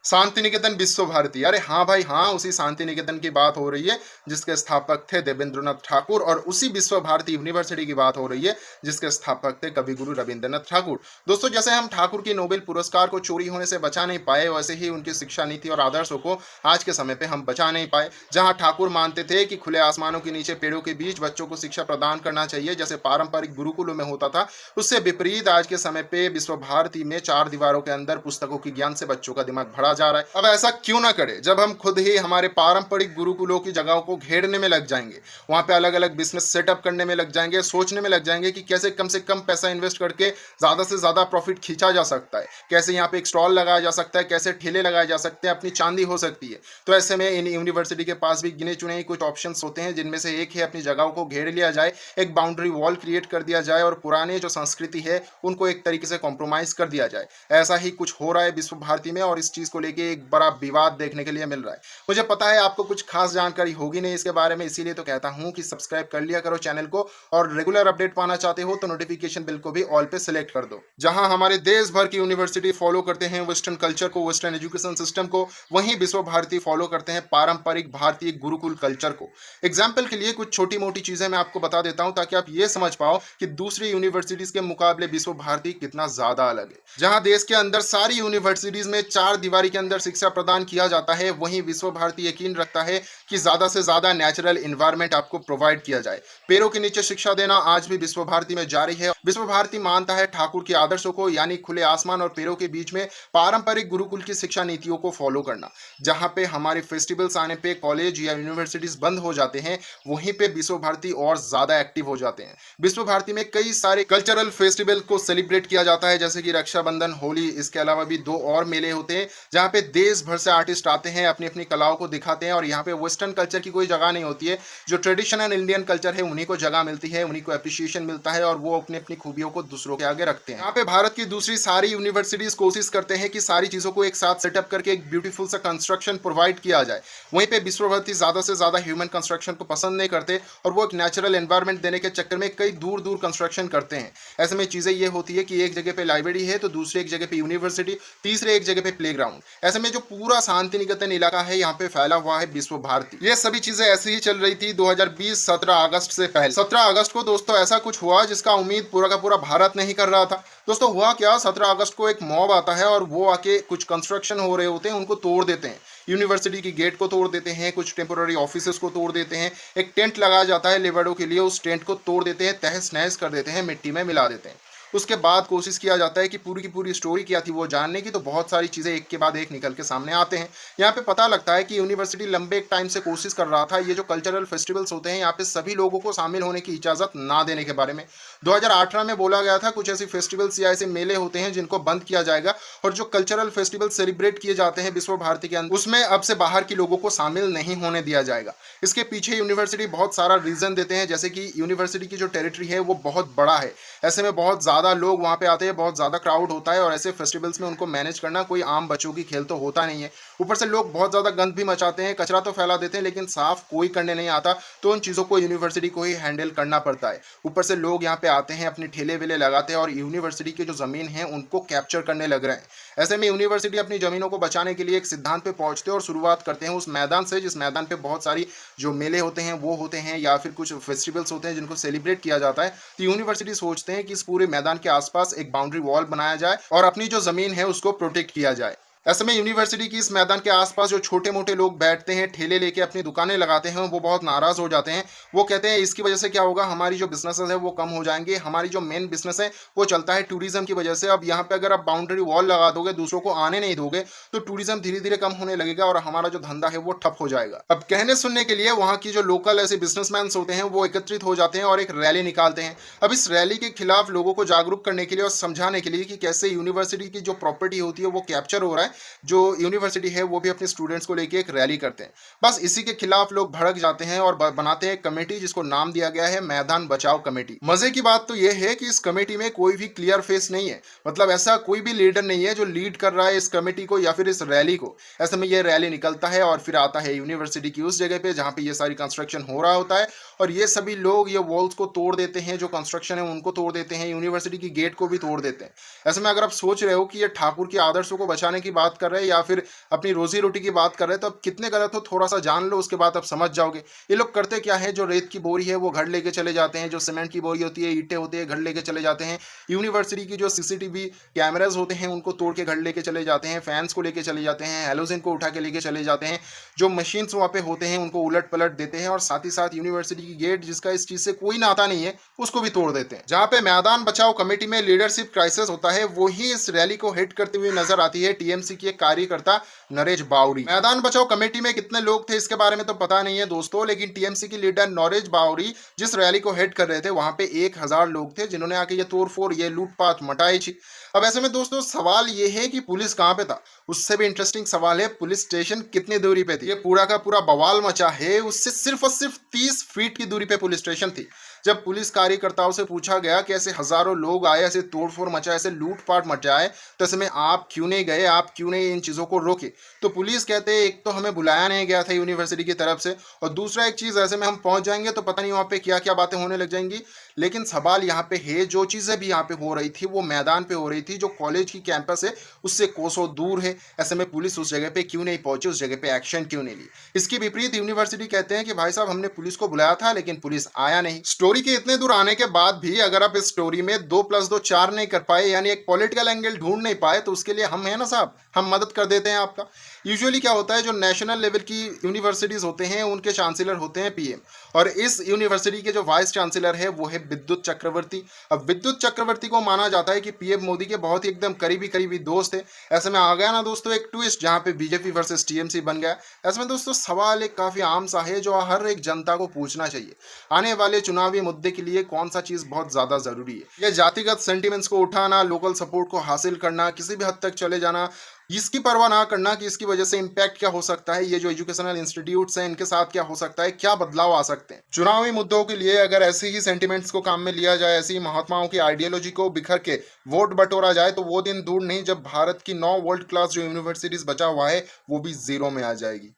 शांति निकेतन विश्व भारती, अरे हाँ भाई हाँ, उसी शांति निकेतन की बात हो रही है जिसके स्थापक थे देवेंद्रनाथ ठाकुर, और उसी विश्व भारती यूनिवर्सिटी की बात हो रही है जिसके स्थापक थे कविगुरु रविंद्रनाथ ठाकुर। दोस्तों, जैसे हम ठाकुर की नोबेल पुरस्कार को चोरी होने से बचा नहीं पाए, वैसे ही उनकी शिक्षा नीति और आदर्शों को आज के समय पे हम बचा नहीं पाए। जहाँ ठाकुर मानते थे कि खुले आसमानों के नीचे पेड़ों के बीच बच्चों को शिक्षा प्रदान करना चाहिए जैसे पारंपरिक गुरुकुलों में होता था, उससे विपरीत आज के समय पे विश्व भारती में चार दीवारों के अंदर पुस्तकों की ज्ञान से बच्चों का दिमाग भरा जा रहा है। अब ऐसा क्यों ना करें जब हम खुद ही हमारे पारंपरिक गुरुकुलों की जगहों को घेरने में लग जाएंगे, वहां पे अलग अलग बिजनेस सेटअप करने में लग जाएंगे, सोचने में लग जाएंगे कि कैसे कम से कम पैसा इन्वेस्ट करके ज्यादा से ज्यादा प्रॉफिट खींचा जा सकता है, कैसे यहाँ पे एक स्टॉल लगाया जा सकता है, कैसे ठेले लगाए जा सकते हैं, अपनी चांदी हो सकती है। तो ऐसे में इन यूनिवर्सिटी के पास भी गिने चुने ही कुछ ऑप्शंस होते हैं जिनमें से एक है अपनी जगहों को घेर लिया जाए, एक बाउंड्री वॉल क्रिएट कर दिया जाए और पुराने जो संस्कृति है उनको एक तरीके से कॉम्प्रोमाइज कर दिया जाए। ऐसा ही कुछ हो रहा है विश्व भारती में और इस चीज को लेके एक बड़ा विवाद देखने के लिए मिल रहा है। मुझे पता है आपको कुछ खास जानकारी होगी नहीं इसके बारे में, इसीलिए तो कहता हूं कि सब्सक्राइब कर लिया करो चैनल को, और रेगुलर अपडेट पाना चाहते हो तो नोटिफिकेशन बिल को भी ऑल पे सिलेक्ट कर दो। जहां हमारे देश भर की यूनिवर्सिटी फॉलो करते हैं वेस्टर्न कल्चर को, वेस्टर्न एजुकेशन सिस्टम को, वहीं विश्व भारती फॉलो करते हैं पारंपरिक भारतीय गुरुकुल कल्चर को। एग्जाम्पल के लिए कुछ छोटी मोटी चीजें मैं आपको बता देता हूं ताकि आप ये समझ पाओ कि दूसरी यूनिवर्सिटीज के मुकाबले विश्व भारती कितना ज्यादा अलग है। जहां देश के अंदर सारी यूनिवर्सिटीज में चार दीवारी के अंदर शिक्षा प्रदान किया जाता है, वहीं विश्व भारती यकीन रखता है कि ज्यादा से ज्यादा नेचुरल इन्वायरमेंट आपको प्रोवाइड किया जाए। पेड़ों के नीचे शिक्षा देना आज भी विश्व भारती में जारी है। विश्व भारती मानता है ठाकुर के आदर्शों को, यानी खुले आसमान और पेड़ों के बीच में पारंपरिक गुरुकुल की शिक्षा नीतियों को फॉलो करना। जहां पे हमारे फेस्टिवल्स आने पे कॉलेज या यूनिवर्सिटीज बंद हो जाते हैं, वहीं पे विश्व भारती और ज्यादा एक्टिव हो जाते हैं। विश्व भारती में कई सारे कल्चरल फेस्टिवल को सेलिब्रेट किया जाता है जैसे कि रक्षाबंधन, होली। इसके अलावा भी दो और मेले होते हैं जहाँ पे देश भर से आर्टिस्ट आते हैं, अपनी अपनी कलाओं को दिखाते हैं, और यहाँ पे वेस्टर्न कल्चर की कोई जगह नहीं होती है। जो ट्रेडिशनल इंडियन कल्चर है उन्हीं को जगह मिलती है, उन्हीं को अप्रिशिएशन मिलता है, और वो अपनी अपनी खूबियों को दूसरों के आगे रखते हैं। यहाँ पे भारत की दूसरी सारी यूनिवर्सिटीज कोशिश करते हैं कि सारी चीजों को एक साथ सेटअप करके एक ब्यूटीफुल सा कंस्ट्रक्शन प्रोवाइड किया जाए। वहीं पे विश्व भारती ज्यादा से ज्यादा ह्यूमन कंस्ट्रक्शन को पसंद नहीं करते, और वो एक नेचुरल एनवायरनमेंट देने के चक्कर में कई दूर दूर कंस्ट्रक्शन करते हैं। ऐसे में चीजें ये होती है कि एक जगह पे लाइब्रेरी है तो दूसरी एक जगह पे यूनिवर्सिटी, तीसरे एक जगह पे प्लेग्राउंड। ऐसे में जो पूरा शांति निकेतन इलाका है यहाँ पे फैला हुआ है विश्व भारती। ये सभी चीजें ऐसी ही चल रही थी 2020 17 अगस्त से पहले। 17 अगस्त को दोस्तों ऐसा कुछ हुआ जिसका उम्मीद पूरा का पूरा भारत नहीं कर रहा था। दोस्तों हुआ क्या, 17 अगस्त को एक मॉब आता है और वो आके कुछ कंस्ट्रक्शन हो रहे होते हैं उनको तोड़ देते हैं। यूनिवर्सिटी की गेट को तोड़ देते हैं, कुछ टेम्पोररी ऑफिसेस को तोड़ देते हैं, एक टेंट लगाया जाता है लेबरों के लिए, उस टेंट को तोड़ देते हैं, तहस नहस कर देते हैं, मिट्टी में मिला देते हैं। उसके बाद कोशिश किया जाता है कि पूरी की पूरी स्टोरी क्या थी वो जानने की, तो बहुत सारी चीज़ें एक के बाद एक निकल के सामने आते हैं। यहाँ पे पता लगता है कि यूनिवर्सिटी लंबे एक टाइम से कोशिश कर रहा था ये जो कल्चरल फेस्टिवल्स होते हैं यहाँ पे सभी लोगों को शामिल होने की इजाज़त ना देने के बारे में। 2018 में बोला गया था कुछ ऐसे फेस्टिवल्स या ऐसे मेले होते हैं जिनको बंद किया जाएगा, और जो कल्चरल फेस्टिवल सेलिब्रेट किए जाते हैं विश्व भारती के अंदर उसमें अब से बाहर के लोगों को शामिल नहीं होने दिया जाएगा। इसके पीछे यूनिवर्सिटी बहुत सारा रीजन देते हैं, जैसे कि यूनिवर्सिटी की जो टेरिटरी है वो बहुत बड़ा है, ऐसे में बहुत ज़्यादा लोग वहाँ पे आते हैं, बहुत ज़्यादा क्राउड होता है, और ऐसे फेस्टिवल्स में उनको मैनेज करना कोई आम बच्चों की खेल तो होता नहीं है। ऊपर से लोग बहुत ज़्यादा गंद भी मचाते हैं, कचरा तो फैला देते हैं, लेकिन साफ कोई करने नहीं आता, तो उन चीज़ों को यूनिवर्सिटी को ही हैंडल करना पड़ता है। ऊपर से लोग यहाँ पे आते हैं, अपने ठेले वेले लगाते हैं और यूनिवर्सिटी की जो ज़मीन है उनको कैप्चर करने लग रहे हैं। ऐसे में यूनिवर्सिटी अपनी ज़मीनों को बचाने के लिए एक सिद्धांत पे पहुँचते हैं और शुरुआत करते हैं उस मैदान से, जिस मैदान पे बहुत सारी जो मेले होते हैं वो होते हैं या फिर कुछ फेस्टिवल्स होते हैं जिनको सेलिब्रेट किया जाता है। तो यूनिवर्सिटी सोचते हैं कि इस पूरे मैदान के आसपास एक बाउंड्री वॉल बनाया जाए और अपनी जो ज़मीन है उसको प्रोटेक्ट किया जाए। ऐसे में यूनिवर्सिटी की इस मैदान के आसपास जो छोटे मोटे लोग बैठते हैं, ठेले लेके अपनी दुकानें लगाते हैं, वो बहुत नाराज हो जाते हैं। वो कहते हैं इसकी वजह से क्या होगा, हमारी जो बिजनेसेस है वो कम हो जाएंगे, हमारी जो मेन बिजनेस है वो चलता है टूरिज्म की वजह से। अब यहाँ पे अगर आप बाउंड्री वॉल लगा दोगे, दूसरों को आने नहीं दोगे, तो टूरिज्म धीरे धीरे कम होने लगेगा और हमारा जो धंधा है वो ठप हो जाएगा। अब कहने सुनने के लिए वहाँ की जो लोकल ऐसे बिजनेसमैन होते हैं वो एकत्रित हो जाते हैं और एक रैली निकालते हैं। अब इस रैली के खिलाफ लोगों को जागरूक करने के लिए और समझाने के लिए कि कैसे यूनिवर्सिटी की जो प्रॉपर्टी होती है वो कैप्चर हो रहा है, जो यूनिवर्सिटी है वो भी अपने स्टूडेंट्स को लेके एक रैली करते हैं। बस इसी के खिलाफ लोग भड़क जाते हैं और बनाते हैं कमेटी जिसको नाम दिया गया है मैदान बचाओ कमेटी। मजे की बात तो यह है कि इस कमेटी में कोई भी क्लियर फेस नहीं है, मतलब ऐसा कोई भी लीडर नहीं है जो लीड कर रहा है इस कमेटी को या फिर इस रैली को। ऐसे में ये रैली निकलता है और फिर आता है यूनिवर्सिटी की उस जगह पे जहाँ पे ये सारी कंस्ट्रक्शन हो रहा होता है, और ये सभी लोग ये वॉल्स को तोड़ देते हैं, जो कंस्ट्रक्शन है उनको तोड़ देते हैं, यूनिवर्सिटी की गेट को भी तोड़ देते हैं। ऐसे में अगर आप सोच रहे हो कि ये ठाकुर के आदर्शों को बचाने की बात बात कर रहे हैं या फिर अपनी रोजी रोटी की बात कर रहे हैं, तो अब कितने गलत हो थोड़ा सा जान लो, उसके बाद आप समझ जाओगे। ये लोग करते क्या है, जो रेत की बोरी है वो घर लेके चले जाते हैं, जो सीमेंट की बोरी होती है, ईंटें होती है, घर लेके चले जाते हैं। यूनिवर्सिटी की जो सीसीटीवी कैमराज होते हैं उनको तोड़ के घर लेके चले जाते हैं, फैंस को लेके चले जाते हैं, हेलोजन को उठा के लेके चले जाते हैं, जो मशीन्स वहाँ पे होते हैं उनको उलट पलट देते हैं, और साथ ही साथ यूनिवर्सिटी की गेट जिसका इस चीज से कोई नाता नहीं है उसको भी तोड़ देते हैं। जहाँ पे मैदान बचाओ कमेटी में लीडरशिप क्राइसिस होता है, वही इस रैली को हेड करते हुए नजर आती है टीएमसी की एक कार्यकर्ता नरेश बावरी। मैदान बचाओ कमेटी में कितने लोग थे इसके बारे में तो पता नहीं है दोस्तों, लेकिन टीएमसी की लीडर नरेश बावरी जिस रैली को हेड कर रहे थे वहां पे 1000 लोग थे जिन्होंने आके ये तोड़फोड़, ये लूटपाट मटाई थी। अब ऐसे में दोस्तों सवाल ये है कि पुलिस कहाँ पे था। उससे भी इंटरेस्टिंग सवाल है पुलिस स्टेशन कितनी दूरी पे थी। ये पूरा का पूरा बवाल मचा है, उससे सिर्फ और सिर्फ 30 फीट की दूरी पे पुलिस स्टेशन थी। जब पुलिस कार्यकर्ताओं से पूछा गया कि ऐसे हजारों लोग आए, ऐसे तोड़फोड़ मचा, ऐसे लूटपाट मचाए, तो ऐसे में आप क्यों नहीं गए, आप क्यों नहीं इन चीज़ों को रोके। तो पुलिस कहते हैं एक तो हमें बुलाया नहीं गया था यूनिवर्सिटी की तरफ से, और दूसरा एक चीज़ ऐसे में हम पहुंच जाएंगे तो पता नहीं वहाँ पे क्या क्या बातें होने लग जाएंगी। लेकिन सवाल यहाँ पे है, जो चीज़ें भी यहाँ पे हो रही थी वो मैदान पे हो रही थी, जो कॉलेज की कैंपस है उससे कोसों दूर है। ऐसे में पुलिस उस जगह पे क्यों नहीं पहुंची, उस जगह पे एक्शन क्यों नहीं ली। इसके विपरीत यूनिवर्सिटी कहते हैं कि भाई साहब हमने पुलिस को बुलाया था लेकिन पुलिस आया नहीं। स्टोरी के इतने दूर आने के बाद भी अगर आप इस स्टोरी में 2+2 4 नहीं कर पाए, यानी एक पॉलिटिकल एंगल ढूंढ नहीं पाए, तो उसके लिए हम है ना साहब, हम मदद कर देते हैं आपका। यूजुअली क्या होता है, जो नेशनल लेवल की यूनिवर्सिटीज होते हैं उनके चांसलर होते हैं पीएम, और इस यूनिवर्सिटी के जो वाइस चांसलर है वो है विद्युत चक्रवर्ती। अब विद्युत चक्रवर्ती को माना जाता है कि पीएम मोदी के बहुत ही एकदम करीबी दोस्त है। ऐसे में आ गया ना दोस्तों एक ट्विस्ट, जहाँ पे बीजेपी वर्सेस टीएमसी बन गया। ऐसे में दोस्तों सवाल एक काफी आम सा है जो हर एक जनता को पूछना चाहिए, आने वाले चुनावी मुद्दे के लिए कौन सा चीज बहुत ज्यादा जरूरी है। यह जातिगत सेंटिमेंट्स को उठाना, लोकल सपोर्ट को हासिल करना, किसी भी हद तक चले जाना, इसकी परवाह ना करना कि इसकी वजह से इम्पैक्ट क्या हो सकता है, ये जो एजुकेशनल इंस्टीट्यूट्स हैं इनके साथ क्या हो सकता है, क्या बदलाव आ सकते हैं। चुनावी मुद्दों के लिए अगर ऐसे ही सेंटिमेंट्स को काम में लिया जाए, ऐसी महात्माओं की आइडियोलॉजी को बिखर के वोट बटोरा जाए, तो वो दिन दूर नहीं जब भारत की 9 वर्ल्ड क्लास जो यूनिवर्सिटीज बचा हुआ है वो भी जीरो में आ जाएगी।